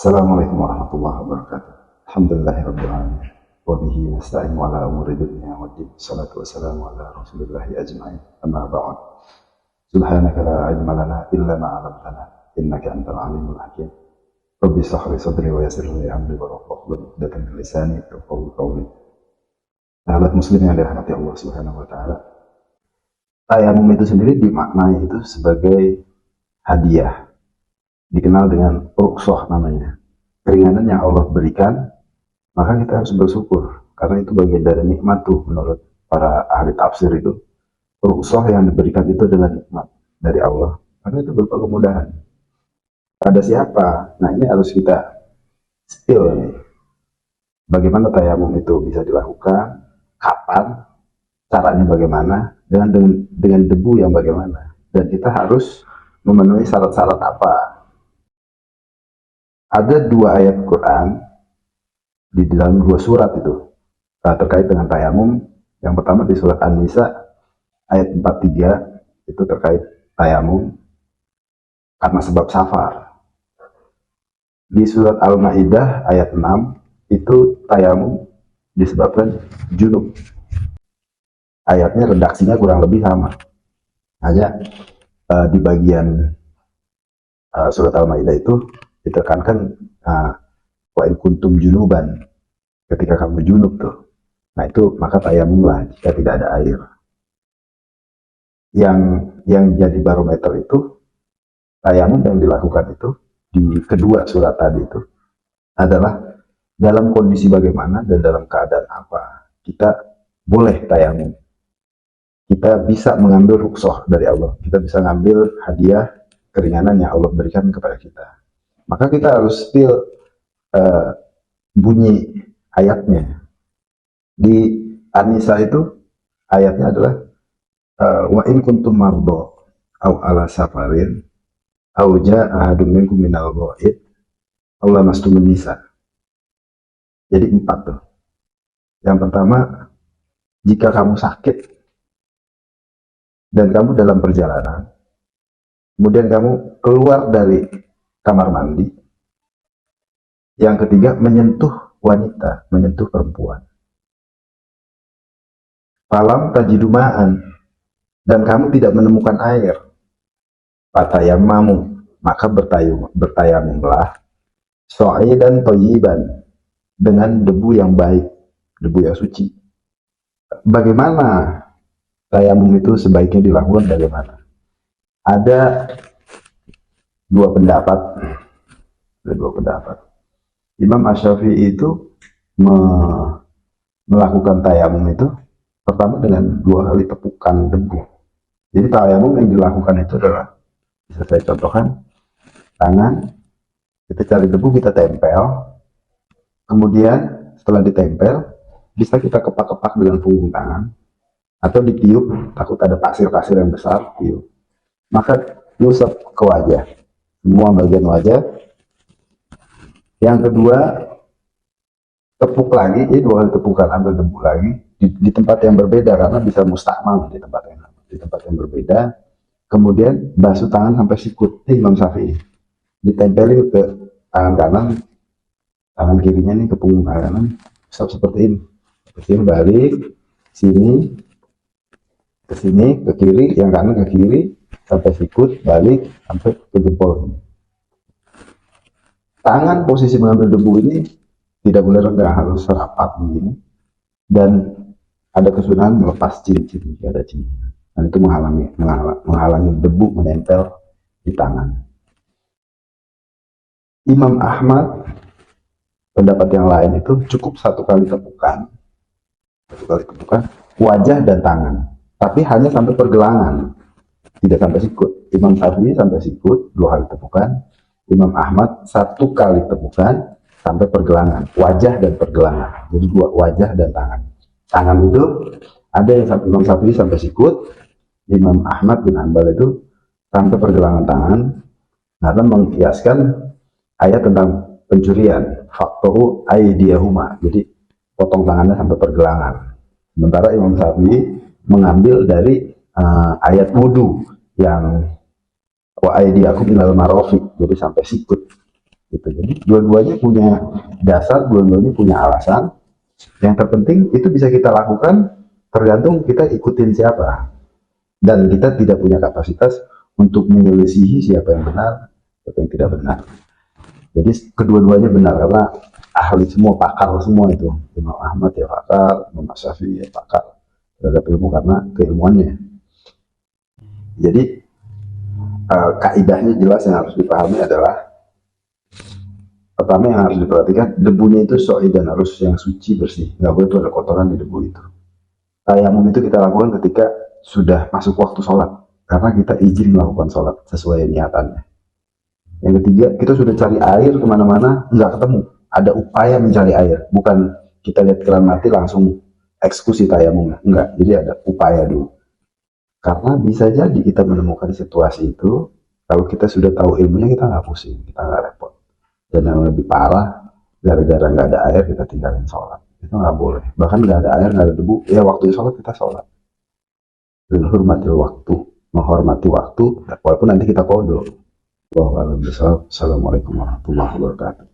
Assalamualaikum warahmatullahi wabarakatuh. Alhamdulillahirabbil alamin. Wa bihi nasta'inu ala umuri dunya waddin. Shalatu wassalamu ala rasulillahi ajma'in. Amma ba'd. Subhanaka la ilma lana illa ma 'allamtana innaka antal alimul hakim. Rabbi shrah li sadri wa yassir li amri wa hlul 'uqdatam min lisani yafqahu qawli. Sahabat muslim yang dirahmati Allah Subhanahu wa taala. Tayamum itu sendiri dimaknai itu sebagai hadiah. Dikenal dengan rukhsah namanya. Keringanan yang Allah berikan, maka kita harus bersyukur. Karena itu bagian dari nikmat tuh menurut para ahli tafsir itu. Rukhsah yang diberikan itu adalah nikmat dari Allah. Karena itu berupa kemudahan. Pada siapa? Nah ini harus kita spill nih. Bagaimana tayamum itu bisa dilakukan, kapan, caranya bagaimana, dengan debu yang bagaimana. Dan kita harus memenuhi syarat-syarat apa. Ada dua ayat Quran di dalam dua surat itu terkait dengan tayamum. Yang pertama di surat An-Nisa ayat 43 itu terkait tayamum karena sebab safar. Di surat Al-Maidah ayat 6 itu tayamum disebabkan junub. Ayatnya redaksinya kurang lebih sama. Hanya di bagian surat Al-Maidah itu ditekankan wa in kuntum junuban, ketika kamu junub tuh. Nah itu maka tayamumlah jika tidak ada air. Yang jadi barometer itu tayamum yang dilakukan itu di kedua surat tadi itu adalah dalam kondisi bagaimana dan dalam keadaan apa kita boleh tayamum. Kita bisa mengambil rukhsah dari Allah. Kita bisa mengambil hadiah keringanan yang Allah berikan kepada kita. Maka kita harus spill bunyi ayatnya. Di An-Nisa itu ayatnya adalah wa in kuntum mardo aw ala safarin aw jaa ahadun minkum minal ghaid aw lamastumun nisa. Jadi 4 tuh. Yang pertama, jika kamu sakit dan kamu dalam perjalanan, kemudian kamu keluar dari kamar mandi. Yang ketiga, menyentuh wanita, menyentuh perempuan. Falam tajiduma'an, dan kamu tidak menemukan air. Fatayammamu, maka bertayamumlah so'idan thayyiban, dengan debu yang baik, debu yang suci. Bagaimana tayamum itu sebaiknya dilakukan bagaimana? Ada dua pendapat. Imam Asy-Syafi'i itu melakukan tayamum itu pertama dengan 2 kali tepukan debu. Jadi tayamum yang dilakukan itu adalah, bisa saya contohkan, tangan kita cari debu, kita tempel, kemudian setelah ditempel bisa kita kepak-kepak dengan punggung tangan atau ditiup, takut ada pasir-pasir yang besar, tiup. Maka diusap ke wajah, semua bagian wajah. Yang kedua, tepuk lagi, ini 2 kali tepukan, ambil debu lagi di tempat yang berbeda karena bisa mustakmal di tempat yang berbeda. Kemudian basuh tangan sampai sikut. Imam Syafi'i ditempelin ke tangan kanan, tangan kirinya nih ke punggung kanan, usap seperti ini. Kesini balik, sini, ke sini, ke kiri, yang kanan ke kiri, sampai sikut, balik, sampai ke jempol. Tangan posisi mengambil debu ini tidak boleh rendah, harus rapat begini. Dan ada kesunahan melepas cincin jika ada cincin. Dan itu menghalangi debu menempel di tangan. Imam Ahmad, pendapat yang lain itu cukup 1 kali tepukan, wajah dan tangan. Tapi hanya sampai pergelangan, tidak sampai sikut. Imam Syafi'i sampai sikut, 2 kali tepukan. Imam Ahmad 1 kali tepukan sampai pergelangan, wajah dan pergelangan. Jadi 2, wajah dan tangan. Tangan itu ada yang sampai Imam Syafi'i sampai sikut, Imam Ahmad bin Hanbal itu sampai pergelangan tangan, karena mengkiaskan ayat tentang pencurian, faktoru aydiyahuma. Jadi potong tangannya sampai pergelangan. Sementara Imam Syafi'i mengambil dari ayat wudu yang wa aydiyakum ilal marafiq, jadi sampai sikut. gitu. Jadi dua-duanya punya dasar, dua-duanya punya alasan. Yang terpenting itu bisa kita lakukan tergantung kita ikutin siapa, dan kita tidak punya kapasitas untuk menyelisihi siapa yang benar, siapa yang tidak benar. Jadi kedua-duanya benar karena ahli semua, pakar semua itu. Imam Ahmad ya pakar, Imam Syafi'i ya pakar terhadap ilmu karena keilmuannya. Jadi kaidahnya jelas yang harus dipahami adalah pertama yang harus diperhatikan debunya itu soi dan harus yang suci bersih, nggak boleh tuh ada kotoran di debu itu. Tayamum itu kita lakukan ketika sudah masuk waktu sholat karena kita izin melakukan sholat sesuai niatannya. Yang ketiga, kita sudah cari air kemana-mana nggak ketemu, ada upaya mencari air, bukan kita lihat keran mati langsung eksekusi tayamumnya, enggak. Jadi ada upaya dulu, karena bisa jadi kita menemukan situasi itu kalau kita sudah tahu ilmunya kita nggak pusing, kita nggak repot. Dan yang lebih parah, gara-gara nggak ada air kita tinggalin sholat, itu nggak boleh. Bahkan nggak ada air, nggak ada debu, ya waktu sholat kita sholat. Dan hormati waktu, menghormati waktu, walaupun nanti kita kodok. Wassalamualaikum warahmatullahi wabarakatuh.